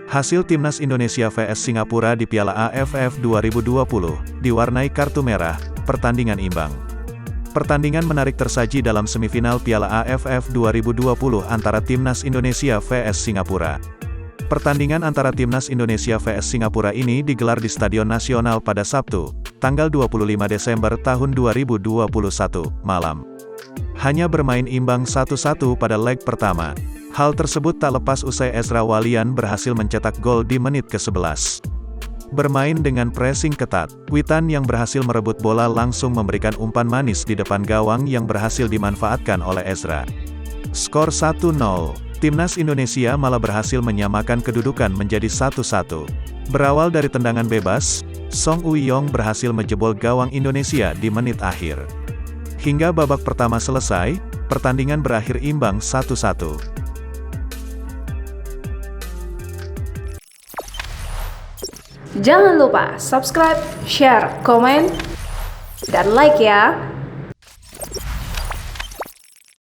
Hasil Timnas Indonesia vs Singapura di Piala AFF 2020, diwarnai kartu merah, pertandingan imbang. Pertandingan menarik tersaji dalam semifinal Piala AFF 2020 antara Timnas Indonesia vs Singapura. Pertandingan antara Timnas Indonesia vs Singapura ini digelar di Stadion Nasional pada Sabtu, tanggal 25 Desember tahun 2021, malam. Hanya bermain imbang 1-1 pada leg pertama. Hal tersebut tak lepas usai Ezra Walian berhasil mencetak gol di menit ke-11. Bermain dengan pressing ketat, Witan yang berhasil merebut bola langsung memberikan umpan manis di depan gawang yang berhasil dimanfaatkan oleh Ezra. Skor 1-0, Timnas Indonesia malah berhasil menyamakan kedudukan menjadi 1-1. Berawal dari tendangan bebas, Song Uiyong berhasil menjebol gawang Indonesia di menit akhir. Hingga babak pertama selesai, pertandingan berakhir imbang 1-1. Jangan lupa subscribe, share, komen, dan like ya!